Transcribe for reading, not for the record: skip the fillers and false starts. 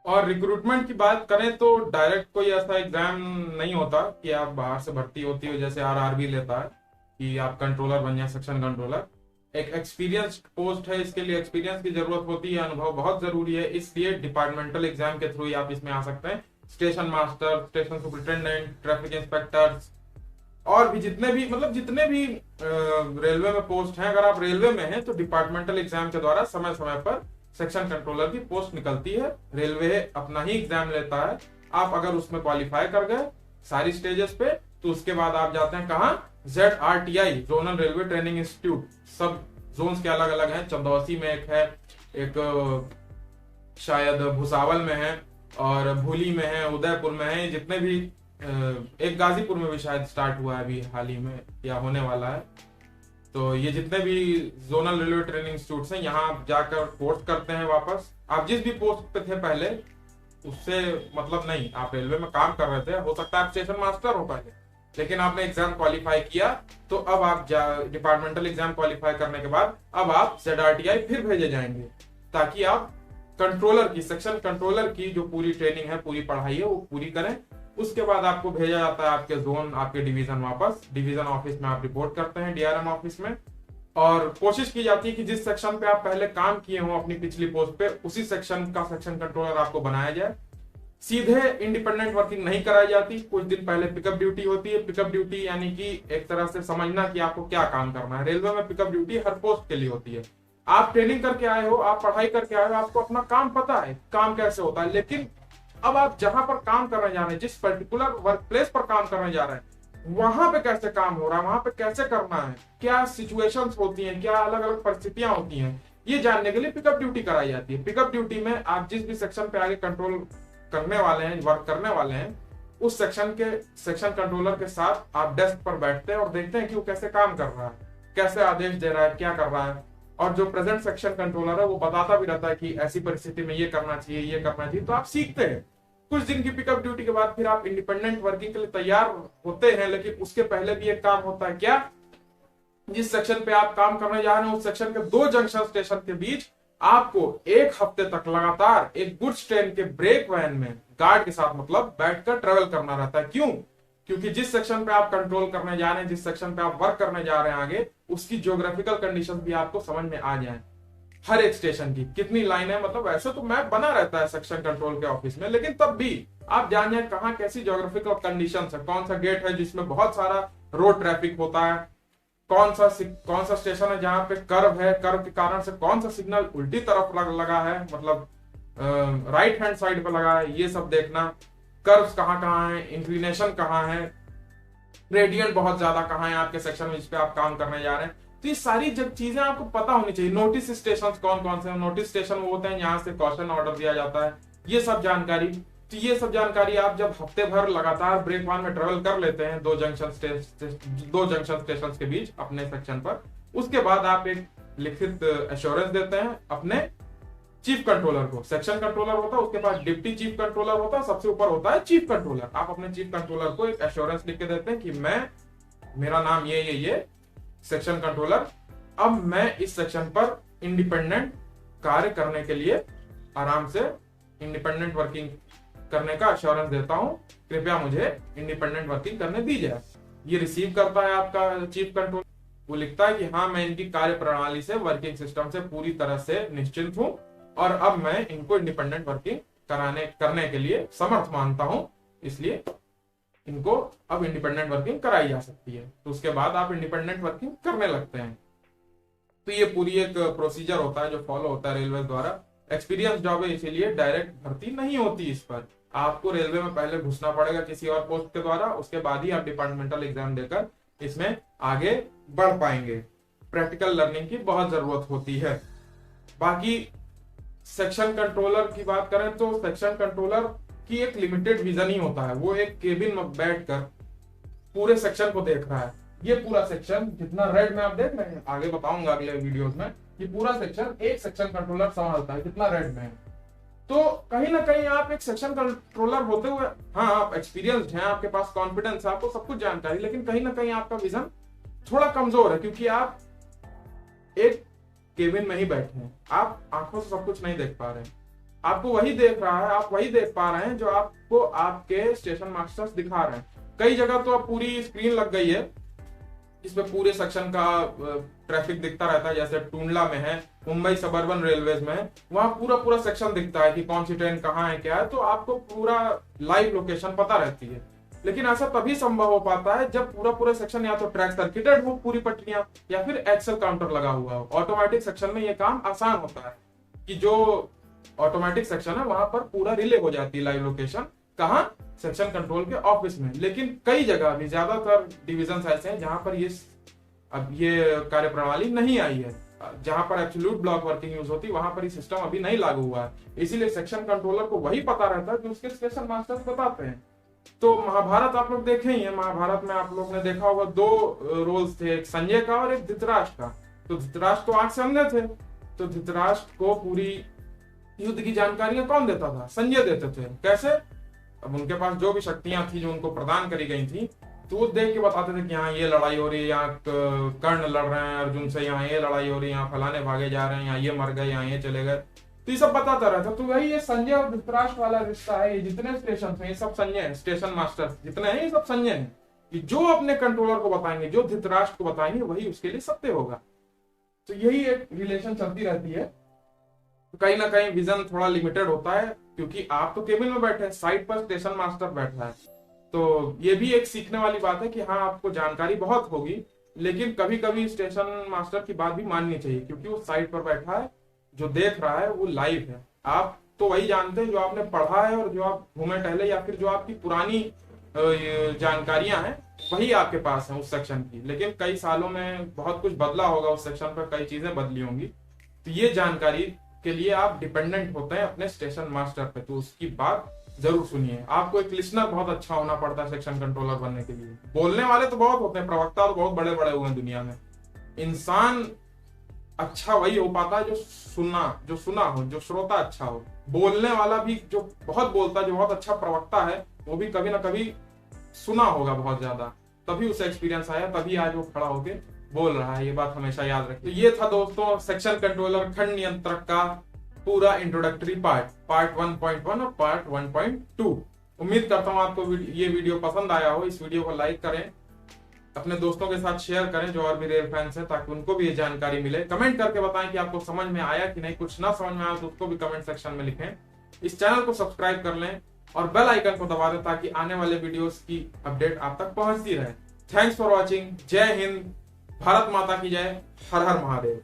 और रिक्रूटमेंट की बात करें तो डायरेक्ट कोई ऐसा एग्जाम नहीं होता कि आप बाहर से भर्ती होती हो जैसे आरआरबी लेता है कि आप कंट्रोलर बन जाए, सेक्शन कंट्रोलर। एक एक्सपीरियंस पोस्ट है, इसके लिए एक्सपीरियंस की जरूरत होती है, अनुभव बहुत जरूरी है, इसलिए डिपार्टमेंटल एग्जाम के थ्रू ही आप इसमें आ सकते हैं। Station master, station superintendent, traffic inspectors और भी जितने भी मतलब जितने भी रेलवे में पोस्ट हैं, अगर आप रेलवे में हैं तो डिपार्टमेंटल एग्जाम के द्वारा समय समय पर सेक्शन कंट्रोलर की पोस्ट निकलती है। रेलवे अपना ही एग्जाम लेता है। आप अगर उसमें क्वालिफाई कर गए सारी स्टेजेस पे तो उसके बाद आप जाते हैं कहाँ, ZRTI, zonal railway training institute. सब जोन्स के अलग अलग हैं, चंदौसी में एक है, एक शायद भुसावल में है, और भूली में है, उदयपुर में है, जितने भी एक गाजीपुर में भी शायद स्टार्ट हुआ है अभी हाल ही में या होने वाला है। तो ये जितने भी जोनल रेलवे ट्रेनिंग इंस्टीट्यूट हैं यहाँ आप जाकर कोर्स करते हैं वापस। आप जिस भी पोस्ट पे थे पहले उससे मतलब नहीं, आप रेलवे में काम कर रहे थे, हो सकता है आप स्टेशन मास्टर हो पहले, लेकिन आपने एग्जाम क्वालिफाई किया तो अब आप डिपार्टमेंटल एग्जाम क्वालिफाई करने के बाद अब आप ZRTI फिर भेजे जाएंगे ताकि आप कंट्रोलर की, सेक्शन कंट्रोलर की जो पूरी ट्रेनिंग है, पूरी पढ़ाई है, वो पूरी करें। उसके बाद आपको भेजा जाता है आपके जोन, आपके डिवीजन, वापस डिवीजन ऑफिस में आप रिपोर्ट करते हैं, DRM ऑफिस में। और कोशिश की जाती है कि जिस सेक्शन पे आप पहले काम किए हो अपनी पिछली पोस्ट पे, उसी सेक्शन का सेक्शन कंट्रोलर आपको बनाया जाए। सीधे इंडिपेंडेंट वर्किंग नहीं कराई जाती, कुछ दिन पहले पिकअप ड्यूटी होती है। पिकअप ड्यूटी यानी कि एक तरह से समझना कि आपको क्या काम करना है। रेलवे में पिकअप ड्यूटी हर पोस्ट के लिए होती है। आप ट्रेनिंग करके आए हो, आप पढ़ाई करके आए हो, आपको अपना काम पता है काम कैसे होता है, लेकिन अब आप जहां पर काम करने जा रहे हैं, जिस पर्टिकुलर वर्क प्लेस पर काम करने जा रहे हैं, वहां पे कैसे काम हो रहा है, वहां पे कैसे करना है, क्या सिचुएशंस होती हैं, क्या अलग अलग परिस्थितियां होती हैं, ये जानने के लिए पिकअप ड्यूटी कराई जाती है। पिकअप ड्यूटी में आप जिस भी सेक्शन पे आगे कंट्रोल करने वाले हैं, वर्क करने वाले हैं, उस सेक्शन के सेक्शन कंट्रोलर के साथ आप डेस्क पर बैठते हैं और देखते हैं कि वो कैसे काम कर रहा है, कैसे आदेश दे रहा है, क्या कर रहा है। और जो प्रेजेंट सेक्शन कंट्रोलर है वो बताता भी रहता है कि ऐसी परिस्थिति में ये करना चाहिए, ये करना चाहिए, तो आप सीखते हैं। कुछ दिन की पिकअप ड्यूटी के बाद फिर आप इंडिपेंडेंट वर्किंग के लिए तैयार होते हैं, लेकिन उसके पहले भी एक काम होता है। क्या? जिस सेक्शन पे आप काम करने जा रहे हैं उस सेक्शन के 2 जंक्शन स्टेशन के बीच आपको 1 हफ्ते तक लगातार एक गुड्स ट्रेन के ब्रेक वैन में गार्ड के साथ मतलब बैठकर ट्रेवल करना रहता है। क्यों? क्योंकि जिस सेक्शन पे आप कंट्रोल करने जा रहे हैं, जिस सेक्शन पे आप वर्क करने जा रहे हैं आगे, उसकी ज्योग्राफिकल कंडीशन भी आपको समझ में आ जाए। हर एक स्टेशन की कितनी लाइन है, मतलब वैसे तो मैप बना रहता है सेक्शन कंट्रोल के ऑफिस में, लेकिन तब भी आप जान जाए कहाँ कैसी ज्योग्राफिकल कंडीशन है, कौन सा गेट है जिसमें बहुत सारा रोड ट्रैफिक होता है, कौन सा स्टेशन है जहां पे कर्व है, कर्व के कारण से कौन सा सिग्नल उल्टी तरफ लगा है, मतलब राइट हैंड साइड पे लगा है, ये सब देखना। कर्व्स कहाँ है, इंक्लिनेशन कहाँ है, ग्रेडियंट बहुत ज्यादा कहाँ है आपके सेक्शन में जिस पे आप काम करने जा रहे हैं, तो ये सारी जब चीजें आपको पता होनी चाहिए। नोटिस स्टेशन कौन कौन से, नोटिस स्टेशन वो होते हैं जहां से क्वेश्चन ऑर्डर दिया जाता है, ये सब जानकारी। तो ये सब जानकारी आप जब हफ्ते भर लगातार ब्रेक वन में ट्रेवल कर लेते हैं 2 जंक्शन स्टेशन के बीच अपने सेक्शन पर, उसके बाद आप एक लिखित एश्योरेंस देते हैं अपने चीफ कंट्रोलर को। सेक्शन कंट्रोलर होता है, उसके पास डिप्टी चीफ कंट्रोलर होता है, सबसे ऊपर होता है चीफ कंट्रोलर। आप अपने चीफ कंट्रोलर को एक एश्योरेंस लिख के देते हैं कि मेरा नाम ये सेक्शन कंट्रोलर, अब मैं इस सेक्शन पर इंडिपेंडेंट कार्य करने के लिए आराम से इंडिपेंडेंट वर्किंग करने का अश्योरेंस देता हूं, कृपया मुझे इंडिपेंडेंट वर्किंग करने दी जाए। ये रिसीव करता है आपका चीफ कंट्रोलर, वो लिखता है कि हाँ, मैं इनकी कार्य प्रणाली से, वर्किंग सिस्टम से पूरी तरह से निश्चिंत हूं और अब मैं इनको इंडिपेंडेंट वर्किंग करने के लिए समर्थ मानता हूं, इसलिए इनको अब इंडिपेंडेंट वर्किंग कराई जा सकती है। तो उसके बाद आप इंडिपेंडेंट वर्किंग करने लगते हैं। तो ये पूरी एक प्रोसीजर होता है जो फॉलो होता है रेलवे द्वारा। एक्सपीरियंस जॉब है, इसीलिए डायरेक्ट भर्ती नहीं होती इस पर। आपको रेलवे में पहले घुसना पड़ेगा किसी और पोस्ट के द्वारा, उसके बाद ही आप डिपार्टमेंटल एग्जाम देकर इसमें आगे बढ़ पाएंगे। प्रैक्टिकल लर्निंग की बहुत जरूरत होती है। बाकी सेक्शन कंट्रोलर की बात करें तो सेक्शन कंट्रोलर की एक लिमिटेड विजन ही होता है। वो एक केबिन में बैठकर पूरे सेक्शन को देख रहा है। ये पूरा सेक्शन जितना रेड में आप देख रहे हैं, आगे बताऊंगा अगले वीडियोस में, ये पूरा सेक्शन एक सेक्शन कंट्रोलर संभालता है, कितना रेड में है। तो कहीं ना कहीं आप एक सेक्शन कंट्रोलर होते हुए, हाँ आप एक्सपीरियंस्ड हैं, आपके पास कॉन्फिडेंस है, आपको सब कुछ जानकारी, लेकिन कहीं ना कहीं आपका विजन थोड़ा कमजोर है, क्योंकि आप एक केबिन में ही बैठे हैं, आप आंखों से सब कुछ नहीं देख पा रहे हैं। आपको वही देख रहा है, आप वही देख पा रहे हैं जो आपको आपके स्टेशन मास्टर्स दिखा रहे हैं। कई जगह तो अब पूरी स्क्रीन लग गई है जिसमें पूरे सेक्शन का ट्रैफिक दिखता रहता है, जैसे टूंडला में है, मुंबई सबर्बन रेलवेज में है, वहां पूरा पूरा सेक्शन दिखता है कि कौन सी ट्रेन कहाँ है क्या है, तो आपको पूरा लाइव लोकेशन पता रहती है। लेकिन ऐसा तभी संभव हो पाता है जब पूरा पूरा सेक्शन या तो ट्रैक सर्किटेड हो पूरी पटरियां, या फिर एक्सेल काउंटर लगा हुआ हो। ऑटोमेटिक सेक्शन में ये काम आसान होता है कि जो ऑटोमेटिक सेक्शन है वहां पर पूरा रिले हो जाती है लाइव लोकेशन, कहाँ, सेक्शन कंट्रोल के ऑफिस में। लेकिन कई जगह भी, ज्यादातर डिविजन ऐसे हैं जहां पर ये कार्य प्रणाली नहीं आई है, जहां पर एब्सोल्यूट ब्लॉक वर्किंग यूज होती है वहां पर ये सिस्टम अभी नहीं लागू हुआ है। इसीलिए सेक्शन कंट्रोलर को वही पता रहता है जो उसके स्टेशन मास्टर्स बताते हैं। तो महाभारत आप लोग देखे ही है, महाभारत में आप लोग ने देखा होगा दो रोल्स थे, एक संजय का और एक धृतराष्ट्र का। तो धृतराष्ट्र तो आंख से अंधे थे, तो धृतराष्ट्र को पूरी युद्ध की जानकारियां कौन देता था? संजय देते थे। कैसे? अब उनके पास जो भी शक्तियां थी जो उनको प्रदान करी गई थी, तो वो देख के बताते थे कि यहाँ ये लड़ाई हो रही है, यहाँ कर्ण लड़ रहे हैं अर्जुन से, यहाँ ये लड़ाई हो रही है, यहाँ फलाने भागे जा रहे हैं, यहाँ ये मर गए, यहाँ ये चले गए, तो ये सब बताता रहता। तो वही ये संजय और धृतराष्ट्र वाला रिश्ता है। ये जितने स्टेशन है ये सब संजय है, स्टेशन मास्टर जितने हैं ये सब संजय है, कि जो अपने कंट्रोलर को बताएंगे, जो धृतराष्ट्र को बताएंगे, वही उसके लिए सत्य होगा। तो यही एक रिलेशन चलती रहती है। तो कहीं ना कहीं विजन थोड़ा लिमिटेड होता है, क्योंकि आप तो केबिन में बैठे हैं, साइड पर स्टेशन मास्टर बैठा है। तो ये भी एक सीखने वाली बात है कि हाँ, आपको जानकारी बहुत होगी, लेकिन कभी कभी स्टेशन मास्टर की बात भी माननी चाहिए, क्योंकि वो साइड पर बैठा है, जो देख रहा है वो लाइव है। आप तो वही जानते हैं जो आपने पढ़ा है और जो आप घूमे टहले, या फिर जो आपकी पुरानी जानकारियां हैं वही आपके पास है उस सेक्शन की। लेकिन कई सालों में बहुत कुछ बदला होगा उस सेक्शन पर, कई चीजें बदली होंगी। तो ये जानकारी के लिए आप डिपेंडेंट होते हैं अपने स्टेशन मास्टर पे, तो उसकी बात जरूर सुनिए। आपको एक लिसनर बहुत अच्छा होना पड़ता है सेक्शन कंट्रोलर बनने के लिए। बोलने वाले तो बहुत होते हैं, प्रवक्ता तो बहुत बड़े बड़े हुए हैं दुनिया में। इंसान अच्छा वही हो पाता है जो सुना हो, जो श्रोता अच्छा हो। बोलने वाला भी जो बहुत बोलता है, जो बहुत अच्छा प्रवक्ता है, वो भी कभी ना कभी सुना होगा बहुत ज्यादा, तभी उसे एक्सपीरियंस आया, तभी आज वो खड़ा होके बोल रहा है। ये बात हमेशा याद रखिए। तो ये था दोस्तों सेक्शन कंट्रोलर खंड नियंत्रक का पूरा इंट्रोडक्टरी पार्ट 1.1 और पार्ट 1.2। उम्मीद करता हूँ आपको ये वीडियो पसंद आया हो। इस वीडियो को लाइक करें, अपने दोस्तों के साथ शेयर करें जो और भी रेल फैंस हैं, ताकि उनको भी ये जानकारी मिले। कमेंट करके बताएं कि आपको समझ में आया कि नहीं, कुछ ना समझ में आया तो उसको भी कमेंट सेक्शन में लिखें। इस चैनल को सब्सक्राइब कर लें और बेल आइकन को दबा दें ताकि आने वाले वीडियोस की अपडेट आप तक पहुंचती रहे। Thanks for watching. जय हिंद, भारत माता की जय, हर हर महादेव।